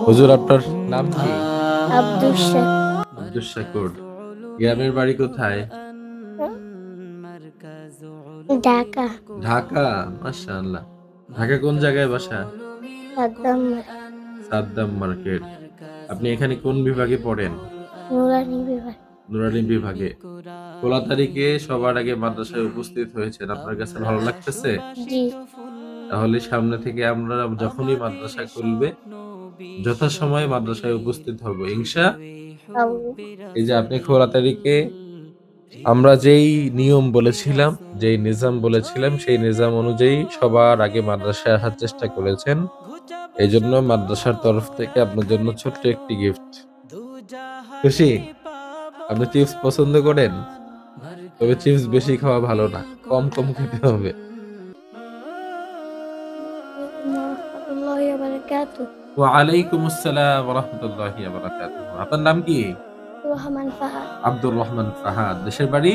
হুজুর আপনার নাম কি? আব্দুল আব্দুল শাকুর। গ্রামের বাড়ি কোথায়? ঢাকা। ঢাকা, মাশাআল্লাহ। ঢাকা কোন জায়গায় বাসা? সাদ্দাম সাদ্দাম মার্কেট। আপনি এখানে কোন বিভাগে পড়েন? নুরানি বিভাগ। নুরানি বিভাগে। 16 তারিখে সবার আগে মাদ্রাসায় উপস্থিত হয়েছেন, আপনার কাছে ভালো লাগতেছে? জি। তাহলে সামনে থেকে আমরা যখনই মাদ্রাসা খুলবে যথাসময়ে মাদ্রাসায় উপস্থিত হব এই যে আপনি 16 তারিখে আমরা যেই নিয়ম বলেছিলাম, যেই নিজাম বলেছিলাম, সেই নিজাম অনুযায়ী সবার আগে মাদ্রাসায় আসার চেষ্টা করেছেন। এই জন্য মাদ্রাসার তরফ থেকে আপনার জন্য ছোট্ট একটি গিফট। খুশি? আপনি চিপস পছন্দ করেন? তবে চিপস বেশি খাওয়া ভালো না, কম কম খেতে হবে। ওয়ালাইকুম আসসালাম ওয়া রাহমাতুল্লাহি ওয়া বারাকাতুহু। আপনার নাম কি? রহমান ফাহাদ। আব্দুর রহমান ফাহাদ। দেশের বাড়ি?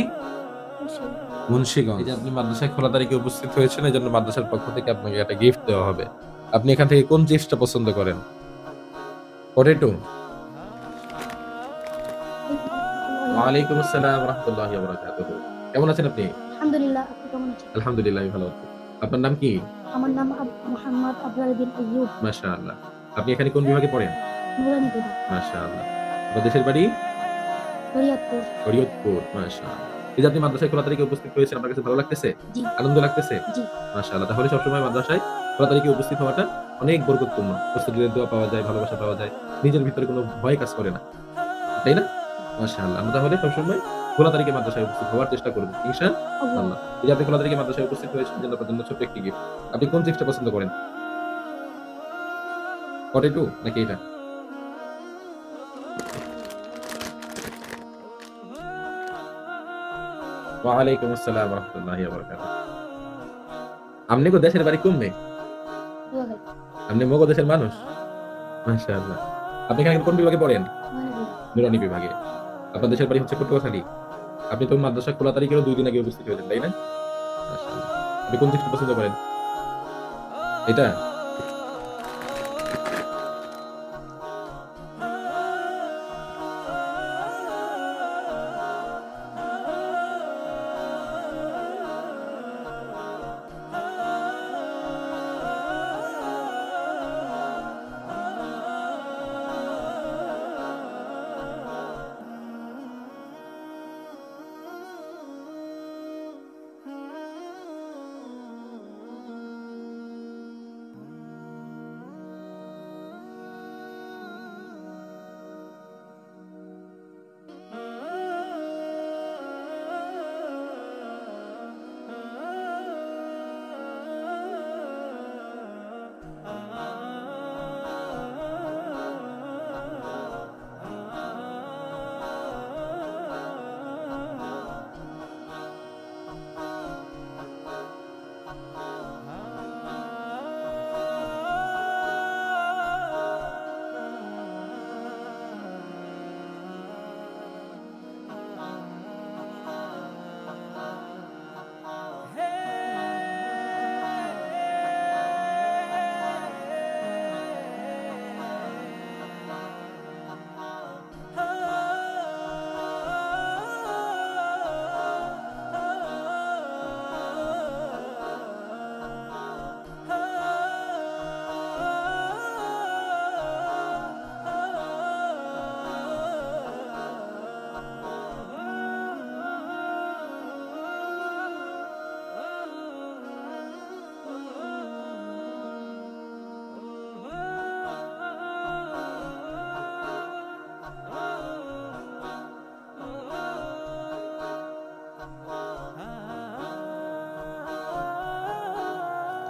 মুন্সিগঞ্জ। এই যে আপনি মাদ্রাসায় 16 তারিখে উপস্থিত হয়েছেন, এই জন্য মাদ্রাসার পক্ষ থেকে আপনাকে একটা গিফট দেওয়া হবে। আপনি এখান থেকে কোন চিপসটা পছন্দ করেন? পটেটো? ওয়ালাইকুম আসসালাম ওয়া রাহমাতুল্লাহি ওয়া বারাকাতুহু। কেমন আছেন আপনি? আলহামদুলিল্লাহ, আপনি কেমন আছেন? আলহামদুলিল্লাহ, আমি ভালো আছি। আপনার নাম কি? আমার নাম মোহাম্মদ আফজাল বিন আইয়ুব। মাশাআল্লাহ। আপনি এখানে কোন বিভাগে পড়েন? নুরানি বিভাগ। মাশাআল্লাহ। আপনার দেশের বাড়ি? শরীয়তপুর। শরীয়তপুর, মাশাআল্লাহ। এই যে আপনি মাদ্রাসায় 16 তারিখে উপস্থিত হয়েছেন, আপনার কাছে ভালো লাগতেছে? জি। আনন্দ লাগতেছে? জি। মাশাআল্লাহ। তাহলে সবসময় মাদ্রাসায় 16 তারিখে উপস্থিত হওয়াটা অনেক বরকতপূর্ণ। প্রস্তুতির দোয়া পাওয়া যায়, ভালোবাসা পাওয়া যায়। নিজের ভিতরে কোনো ভয় কাজ করে না। তাই না? মাশাআল্লাহ। আমরা তাহলে সবসময় 16 তারিখে মাদ্রাসায় উপস্থিত হওয়ার চেষ্টা করব, ইনশাআল্লাহ। এই যে আপনি 16 তারিখে মাদ্রাসায় উপস্থিত হয়েছেন, এজন্য আপনার জন্য ছোট্ট একটি গিফট। আপনি কোন চিপসটা পছন্দ করেন? পটেটো নাকি এটা? ওয়ালাইকুম আসসালাম ওয়া রাহমাতুল্লাহি ওয়া বারাকাতুহু। আপনি গো দেশের বাড়ি কমবে? আপনি মগো দেশের মানুষ? মাশাআল্লাহ। আপনি এখানে কোন বিভাগে পড়েন? নুরানি বিভাগে। আপনার দেশের বাড়ি হচ্ছে পটুয়াখালী। আপনি তো মাদ্রাসা খোলা তারিখেরও 2 দিন আগে উপস্থিত হয়েছেন, তাই না? মাশাআল্লাহ। আপনি কোন চিপসটা পছন্দ করেন? এটা?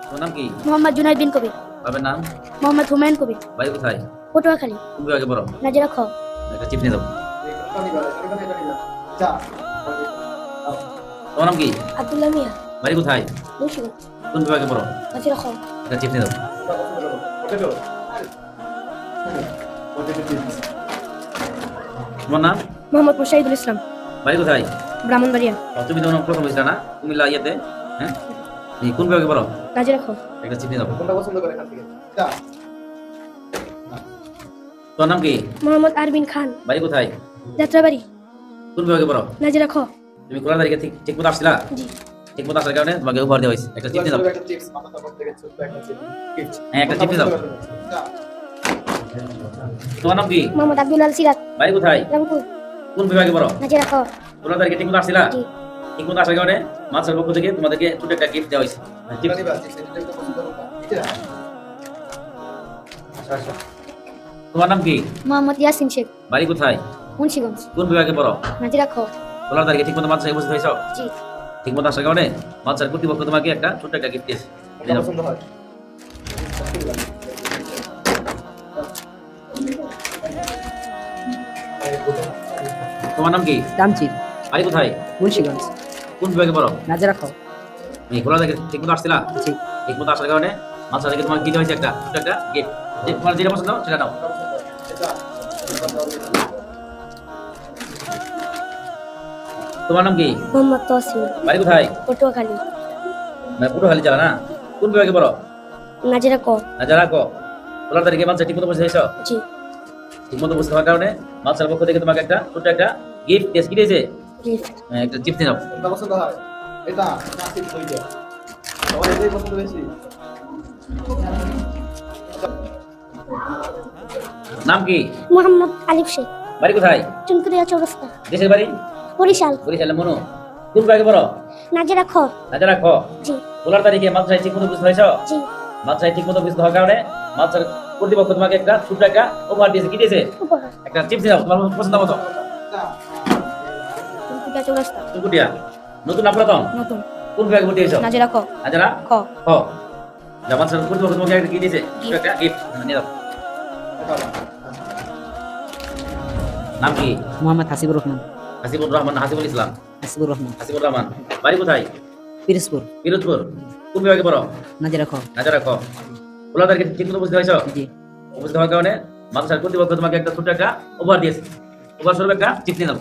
তোমার নাম কি? মোহাম্মদ জুনাইদ বিন কবির। বাবার নাম? মোহাম্মদ হুমায়ুন কবির। বাড়ি কোথায়? পটুয়াখালী। কোন বিভাগে পড়ো? নাজিরা খ। একটা চিপ নিয়ে দাও। তোমার নাম কি? আব্দুল্লাহ মিয়া। বাড়ি কোথায়? মুন্সিগঞ্জ। কোন বিভাগে পড়ো? নাজিরা খ। একটা চিপ নিয়ে দাও। তোমার নাম? মোহাম্মদ মুশাহিদুল ইসলাম। বাড়ি কোথায়? ব্রাহ্মণবাড়িয়া। তুমি তো প্রথম হয়েছিল না কুমিল্লা ইয়েতে? হ্যাঁ, কোন বিভাগে পড়ো? নাজিরা খ। একটা চিপ নিয়ে দাও। কোনটা পছন্দ করে এখান থেকে? তোমার নাম কি? মোহাম্মদ আরবিন খান, বাড়ি কোথায়? যাত্রাবাড়ি, কোন বিভাগে পড়ো? নাজিরা খ। তুমি কোন তারিখে ঠিক মতো আসছিলা? জি। ঠিক মতো আসার কারণে তোমাকে উপহার দেওয়া হয়েছে। একটা চিঠি দাও। হ্যাঁ, একটা চিঠি দাও। তোমার নাম কি? মোহাম্মদ আব্দুল আল সিরাত, বাড়ি কোথায়? রংপুর, কোন বিভাগে পড়ো? নাজিরা খ। কোন তারিখে ঠিক মতো আসছিলা? জি। ঠিক মতো আসার কারণে মাছের পক্ষ থেকে তোমাদেরকে ছোট একটা গিফট দেওয়া হয়েছে। তোমার নাম কি? মোহাম্মদ ইয়াসিন শেখ, বাড়ি কোথায়? মুন্সিগঞ্জ, কোন বিভাগে পড়ো? নাজিরা খ। কোন তারিখে ঠিক মতো মাছের উপস্থিত হয়েছ? জি। ঠিক মতো আসার কারণে মাছের কর্তৃপক্ষ তোমাকে একটা ছোট একটা গিফট দিয়েছে। এই নাও। তোমার নাম কি? রামচির, বাড়ি কোথায়? মুন্সিগঞ্জ, কোন বিভাগে পড়ো? নাজেরা খাও। এই খোলা থেকে ঠিক মতো আসছিলা? জি। ঠিক মতো আসার কারণে মাছের থেকে তোমার কি দেওয়া হয়েছে একটা ছোট একটা গিফট। যে তোমার যেটা পছন্দ সেটা নাও। তোমার নাম কি? মোহাম্মদ তহসিন, বাড়ি কোথায়? পটুয়াখালী, মানে পুরোখালি চালা না? কোন বিভাগে পড়ো? নাজিরা ক। না যারা কো খোলা তারিখে মাছ ঠিক মতো বসে হয়েছ? জি। ঠিক মতো বুঝতে হওয়ার কারণে মাছের পক্ষ থেকে তোমাকে একটা ছোট একটা গিফট টেস্ট কি দিয়েছে? গিফট। একটা চিপস নাও। এটা পছন্দ হয় এটা নাসিব দইটা সবাই এটাই পছন্দ বেশি নাম কি? মোহাম্মদ আলিফ শেখ, বাড়ি কোথায়? চুনকুরিয়া চৌরাস্তা, দেশের বাড়ি? বরিশাল, বরিশালে মনু। কোন বিভাগে পড়ো? নাজিরা খ। না যারা কো জি। খোলার তারিখে মাছ ঠিক মতো বুঝতে হয়েছ? জি। মাছ ঠিক মতো বুঝতে হওয়ার কারণে মাছের কর্তৃপক্ষ তোমাকে একটা ছোট একটা উপহার দিয়েছে। কি দিয়েছে? উপহার। একটা চিপস দাও তোমার পছন্দ মতো। চুনকুরিয়া চৌরাস্তা, চুকুটিয়া নতুন না পুরাতন? নতুন, কোন বিভাগে ভর্তি হয়েছ? নাজিরা খ। না যারা খ। ক যা মাছের কর্তৃপক্ষ তোমাকে একটা কি দিয়েছে? ছোট একটা গিফট নিয়ে দাও। নাম কি? মোহাম্মদ হাসিবুর রহমান, হাসিবুর রহমান না হাসিবুল ইসলাম? হাসিবুর রহমান, হাসিবুর রহমান। বাড়ি কোথায়? পিরোজপুর, পিরোজপুর। কোন বিভাগে পড়ো? নাজেরা খাও। না যারা ক খোলা তারিখে ঠিক মতো বুঝতে হয়েছ? জি। উপস্থিত হওয়ার কারণে মাদ্রাসার কর্তৃপক্ষ তোমাকে একটা ছোট একটা উপহার দিয়েছে। উপহার স্বরূপ একটা চিঠি নাও।